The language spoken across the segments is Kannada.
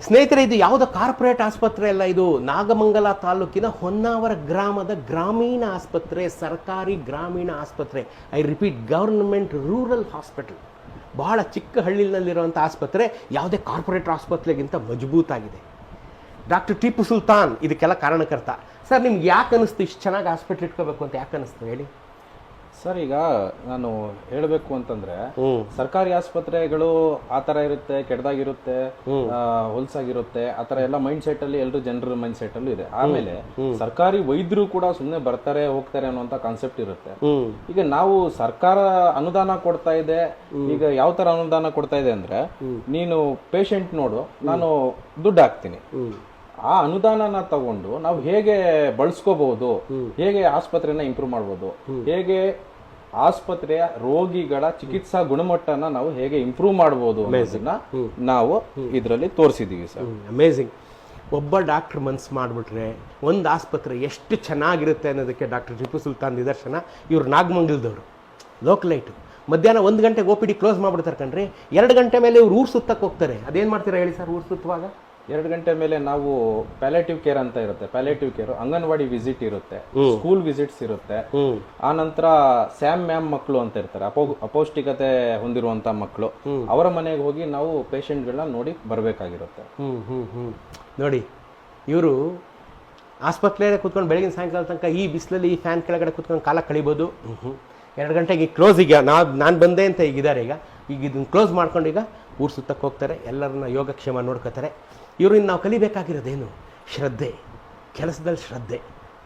ಸ್ನೇಹಿತರೆ, ಇದು ಯಾವುದೋ ಕಾರ್ಪೊರೇಟ್ ಆಸ್ಪತ್ರೆ ಅಲ್ಲ. ಇದು ನಾಗಮಂಗಲ ತಾಲೂಕಿನ ಹೊನ್ನಾವರ ಗ್ರಾಮದ ಗ್ರಾಮೀಣ ಆಸ್ಪತ್ರೆ, ಸರ್ಕಾರಿ ಗ್ರಾಮೀಣ ಆಸ್ಪತ್ರೆ. I repeat, government rural hospital. ಬಹಳ ಚಿಕ್ಕ ಹಳ್ಳಿನಲ್ಲಿರುವಂಥ ಆಸ್ಪತ್ರೆ ಯಾವುದೇ ಕಾರ್ಪೊರೇಟ್ ಆಸ್ಪತ್ರೆಗಿಂತ ಮಜಬೂತಾಗಿದೆ. ಡಾಕ್ಟರ್ ಟಿಪ್ಪು ಸುಲ್ತಾನ್ ಇದಕ್ಕೆಲ್ಲ ಕಾರಣಕರ್ತ. ಸರ್, ನಿಮ್ಗೆ ಯಾಕೆ ಅನ್ನಿಸ್ತು ಇಷ್ಟು ಚೆನ್ನಾಗಿ ಹಾಸ್ಪಿಟ್ಲ್ ಇಟ್ಕೋಬೇಕು ಅಂತ? ಯಾಕೆ ಅನ್ನಿಸ್ತು ಹೇಳಿ ಸರ್. ಈಗ ನಾನು ಹೇಳಬೇಕು ಅಂತಂದ್ರೆ, ಸರ್ಕಾರಿ ಆಸ್ಪತ್ರೆಗಳು ಆ ತರ ಇರುತ್ತೆ, ಕೆಟ್ಟದಾಗಿರುತ್ತೆ, ಹೊಲ್ಸಾಗಿರುತ್ತೆ, ಆ ತರ ಎಲ್ಲ ಮೈಂಡ್ ಸೆಟ್ ಅಲ್ಲಿ ಎಲ್ಲರೂ ಜನರ ಮೈಂಡ್ ಸೆಟ್ ಅಲ್ಲೂ ಇದೆ. ಆಮೇಲೆ ಸರ್ಕಾರಿ ವೈದ್ಯರು ಕೂಡ ಸುಮ್ಮನೆ ಬರ್ತಾರೆ ಹೋಗ್ತಾರೆ ಅನ್ನುವಂತ ಕಾನ್ಸೆಪ್ಟ್ ಇರುತ್ತೆ. ಈಗ ನಾವು ಸರ್ಕಾರ ಅನುದಾನ ಕೊಡ್ತಾ ಇದೆ. ಈಗ ಯಾವ ತರ ಅನುದಾನ ಕೊಡ್ತಾ ಇದೆ ಅಂದ್ರೆ, ನೀನು ಪೇಷಂಟ್ ನೋಡು, ನಾನು ದುಡ್ಡು ಹಾಕ್ತೀನಿ. ಆ ಅನುದಾನನ ತಗೊಂಡು ನಾವು ಹೇಗೆ ಬಳಸ್ಕೋಬಹುದು, ಹೇಗೆ ಆಸ್ಪತ್ರೆನ ಇಂಪ್ರೂವ್ ಮಾಡಬಹುದು, ಹೇಗೆ ಆಸ್ಪತ್ರೆಯ ರೋಗಿಗಳ ಚಿಕಿತ್ಸಾ ಗುಣಮಟ್ಟನ ನಾವು ಹೇಗೆ ಇಂಪ್ರೂವ್ ಮಾಡಬಹುದು ಅನ್ನೋದನ್ನ ನಾವು ಇದರಲ್ಲಿ ತೋರಿಸಿದೀವಿ ಸರ್. ಅಮೇಝಿಂಗ್. ಒಬ್ಬ ಡಾಕ್ಟರ್ ಮನ್ಸು ಮಾಡಿಬಿಟ್ರೆ ಒಂದು ಆಸ್ಪತ್ರೆ ಎಷ್ಟು ಚೆನ್ನಾಗಿರುತ್ತೆ ಅನ್ನೋದಕ್ಕೆ ಡಾಕ್ಟರ್ ಟಿಪ್ಪು ಸುಲ್ತಾನ್ ನಿದರ್ಶನ. ಇವ್ರು ನಾಗಮಂಗಲದವರು, ಲೋಕಲೈಟು. ಮಧ್ಯಾಹ್ನ 1 ಗಂಟೆಗೆ OPD ಕ್ಲೋಸ್ ಮಾಡ್ಬಿಡ್ತಾರೆ ಕಣ್ರಿ. 2 ಗಂಟೆ ಮೇಲೆ ಇವ್ರು ಊರು ಸುತ್ತಕ್ಕೆ ಹೋಗ್ತಾರೆ. ಅದೇನು ಮಾಡ್ತೀರಾ ಹೇಳಿ ಸರ್? ಊರು ಸುತ್ತುವಾಗ 2 ಗಂಟೆ ಮೇಲೆ ನಾವು ಪ್ಯಾಲೇಟಿವ್ ಕೇರ್ ಅಂತ ಇರುತ್ತೆ. ಪ್ಯಾಲೇಟಿವ್ ಕೇರ್ ಅಂಗನವಾಡಿ ವಿಸಿಟ್ ಇರುತ್ತೆ, ಸ್ಕೂಲ್ ವಿಸಿಟ್ಸ್ ಇರುತ್ತೆ. ಆ ನಂತರ ಸ್ಯಾಮ್ ಮ್ಯಾಮ್ ಮಕ್ಕಳು ಅಂತ ಇರ್ತಾರೆ, ಅಪೌಷ್ಟಿಕತೆ ಹೊಂದಿರುವಂತ ಮಕ್ಕಳು. ಅವರ ಮನೆಗೆ ಹೋಗಿ ನಾವು ಪೇಷಂಟ್ಗಳನ್ನ ನೋಡಿ ಬರಬೇಕಾಗಿರುತ್ತೆ. ನೋಡಿ, ಇವರು ಆಸ್ಪತ್ರೆಯಲ್ಲಿ ಕೂತ್ಕೊಂಡು ಬೆಳಗಿನ ಸಾಯಂಕಾಲ ತನಕ ಈ ಬಿಸಿಲಲ್ಲಿ ಈ ಫ್ಯಾನ್ ಕೆಳಗಡೆ ಕೂತ್ಕೊಂಡು ಕಾಲ ಕಳಿಬೋದು. 2 ಗಂಟೆಗೆ ಕ್ಲೋಸ್. ಈಗ ನಾನು ಬಂದೆ ಅಂತ ಈಗಿದ್ದಾರೆ. ಈಗ ಇದನ್ನು ಕ್ಲೋಸ್ ಮಾಡ್ಕೊಂಡು ಈಗ ಊರು ಸುತ್ತಕ್ಕೆ ಹೋಗ್ತಾರೆ, ಎಲ್ಲರನ್ನ ಯೋಗಕ್ಷೇಮ ನೋಡ್ಕೋತಾರೆ. ಇವರಿಂದ ನಾವು ಕಲಿಬೇಕಾಗಿರೋದೇನು? ಶ್ರದ್ಧೆ. ಕೆಲಸದಲ್ಲಿ ಶ್ರದ್ಧೆ.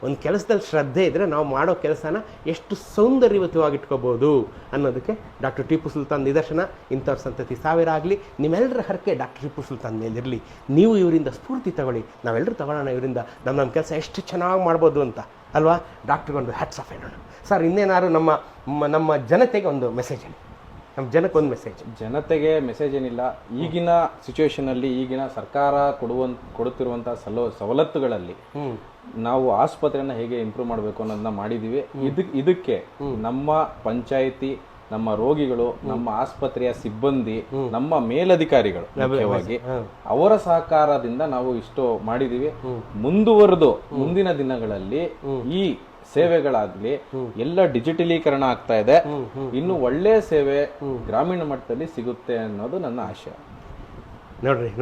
ಒಂದು ಕೆಲಸದಲ್ಲಿ ಶ್ರದ್ಧೆ ಇದ್ದರೆ ನಾವು ಮಾಡೋ ಕೆಲಸನ ಎಷ್ಟು ಸೌಂದರ್ಯಯುತವಾಗಿಟ್ಕೋಬೋದು ಅನ್ನೋದಕ್ಕೆ ಡಾಕ್ಟರ್ ಟಿಪ್ಪು ಸುಲ್ತಾನ್ ನಿದರ್ಶನ. ಇಂಥವ್ರ ಸಂತತಿ ಸಾವಿರ ಆಗಲಿ. ನಿಮ್ಮೆಲ್ಲರ ಹರಕೆ ಡಾಕ್ಟರ್ ಟಿಪ್ಪು ಸುಲ್ತಾನ್ ಮೇಲಿರಲಿ. ನೀವು ಇವರಿಂದ ಸ್ಫೂರ್ತಿ ತಗೊಳ್ಳಿ. ನಾವೆಲ್ಲರೂ ತಗೊಳ್ಳೋಣ ಇವರಿಂದ. ನಮ್ಮ ಕೆಲಸ ಎಷ್ಟು ಚೆನ್ನಾಗಿ ಮಾಡ್ಬೋದು ಅಂತ ಅಲ್ವಾ? ಡಾಕ್ಟ್ರಿಗೊಂದು ಹ್ಯಾಟ್ಸ್ ಆಫ್ ಹೇಳೋಣ. ಸರ್, ಇನ್ನೇನಾದ್ರು ನಮ್ಮ ಜನತೆಗೆ ಒಂದು ಮೆಸೇಜ್ ಹೇಳಿ. ನಮ್ಮ ಜನಕ್ಕೆ ಒಂದು ಮೆಸೇಜ್. ಜನತೆಗೆ ಮೆಸೇಜ್ ಏನಿಲ್ಲ. ಈಗಿನ ಸಿಚುವೇಶನ್ ಅಲ್ಲಿ, ಈಗಿನ ಸರ್ಕಾರ ಕೊಡುತ್ತಿರುವಂತಹ ಸವಲತ್ತುಗಳಲ್ಲಿ ನಾವು ಆಸ್ಪತ್ರೆಯನ್ನ ಹೇಗೆ ಇಂಪ್ರೂವ್ ಮಾಡಬೇಕು ಅನ್ನೋದನ್ನ ಮಾಡಿದೀವಿ. ಇದಕ್ಕೆ ನಮ್ಮ ಪಂಚಾಯಿತಿ, ನಮ್ಮ ರೋಗಿಗಳು, ನಮ್ಮ ಆಸ್ಪತ್ರೆಯ ಸಿಬ್ಬಂದಿ, ನಮ್ಮ ಮೇಲಧಿಕಾರಿಗಳು ಮುಖ್ಯವಾಗಿ ಅವರ ಸಹಕಾರದಿಂದ ನಾವು ಇಷ್ಟು ಮಾಡಿದೀವಿ. ಮುಂದುವರೆದು ಮುಂದಿನ ದಿನಗಳಲ್ಲಿ ಈ ಸೇವೆಗಳಾಗ್ಲಿ ಎಲ್ಲ ಡಿಜಿಟಲೀಕರಣ ಆಗ್ತಾ ಇದೆ. ಇನ್ನು ಒಳ್ಳೆಯ ಸೇವೆ ಗ್ರಾಮೀಣ ಮಟ್ಟದಲ್ಲಿ ಸಿಗುತ್ತೆ ಅನ್ನೋದು ನನ್ನ ಆಶಯ.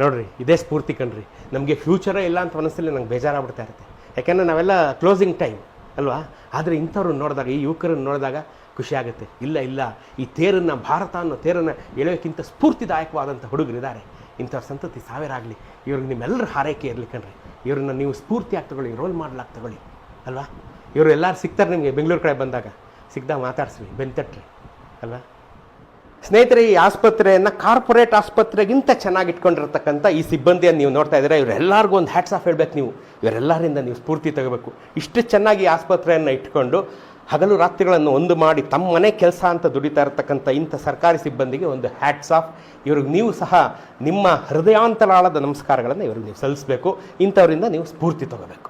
ನೋಡ್ರಿ, ಇದೇ ಸ್ಫೂರ್ತಿ ಕಣ್ರಿ. ನಮಗೆ ಫ್ಯೂಚರೇ ಇಲ್ಲ ಅಂತ ಮನಸ್ಸಲ್ಲಿ ನಂಗೆ ಬೇಜಾರಾಗ್ಬಿಡ್ತಾ ಇರುತ್ತೆ. ಯಾಕೆಂದರೆ ನಾವೆಲ್ಲ ಕ್ಲೋಸಿಂಗ್ ಟೈಮ್ ಅಲ್ವಾ? ಆದರೆ ಇಂಥವ್ರು ನೋಡಿದಾಗ, ಈ ಯುವಕರನ್ನು ನೋಡಿದಾಗ ಖುಷಿ ಆಗುತ್ತೆ. ಇಲ್ಲ, ಈ ತೇರನ್ನು, ಭಾರತ ಅನ್ನೋ ತೇರನ್ನು ಎಳೆಯೋಕ್ಕಿಂತ ಸ್ಫೂರ್ತಿದಾಯಕವಾದಂಥ ಹುಡುಗರಿದ್ದಾರೆ. ಇಂಥವ್ರ ಸಂತತಿ ಸಾವಿರ ಆಗಲಿ. ಇವ್ರಿಗೆ ನಿಮ್ಮೆಲ್ಲರ ಹಾರೈಕೆ ಇರಲಿ ಕಣ್ರಿ. ಇವ್ರನ್ನ ನೀವು ಸ್ಫೂರ್ತಿಯಾಗಿ ತಗೊಳ್ಳಿ, ರೋಲ್ ಮಾಡಲಾಗಿ ತಗೊಳ್ಳಿ ಅಲ್ವಾ? ಇವರು ಎಲ್ಲರೂ ಸಿಗ್ತಾರೆ ನಿಮಗೆ. ಬೆಂಗಳೂರು ಕಡೆ ಬಂದಾಗ ಸಿಗ್ದಾಗ ಮಾತಾಡಿಸ್ರಿ, ಬೆಂತಟ್ರಿ ಅಲ್ವಾ? ಸ್ನೇಹಿತರೆ, ಈ ಆಸ್ಪತ್ರೆಯನ್ನು ಕಾರ್ಪೊರೇಟ್ ಆಸ್ಪತ್ರೆಗಿಂತ ಚೆನ್ನಾಗಿ ಇಟ್ಕೊಂಡಿರ್ತಕ್ಕಂಥ ಈ ಸಿಬ್ಬಂದಿಯನ್ನು ನೀವು ನೋಡ್ತಾ ಇದ್ದೀರಾ. ಇವರೆಲ್ಲರಿಗೂ ಒಂದು ಹ್ಯಾಟ್ಸ್ ಆಫ್ ಹೇಳ್ಬೇಕು ನೀವು. ಇವರೆಲ್ಲರಿಂದ ನೀವು ಸ್ಫೂರ್ತಿ ತಗೋಬೇಕು. ಇಷ್ಟು ಚೆನ್ನಾಗಿ ಆಸ್ಪತ್ರೆಯನ್ನು ಇಟ್ಕೊಂಡು ಹಗಲು ರಾತ್ರಿಗಳನ್ನು ಒಂದು ಮಾಡಿ ತಮ್ಮ ಮನೆ ಕೆಲಸ ಅಂತ ದುಡಿತಾ ಇರತಕ್ಕಂಥ ಇಂಥ ಸರ್ಕಾರಿ ಸಿಬ್ಬಂದಿಗೆ ಒಂದು ಹ್ಯಾಟ್ಸ್ ಆಫ್. ಇವ್ರಿಗೆ ನೀವು ಸಹ ನಿಮ್ಮ ಹೃದಯಾಂತರಾಳದ ನಮಸ್ಕಾರಗಳನ್ನು ಇವ್ರಿಗೆ ನೀವು ಸಲ್ಲಿಸಬೇಕು. ಇಂಥವರಿಂದ ನೀವು ಸ್ಫೂರ್ತಿ ತಗೋಬೇಕು.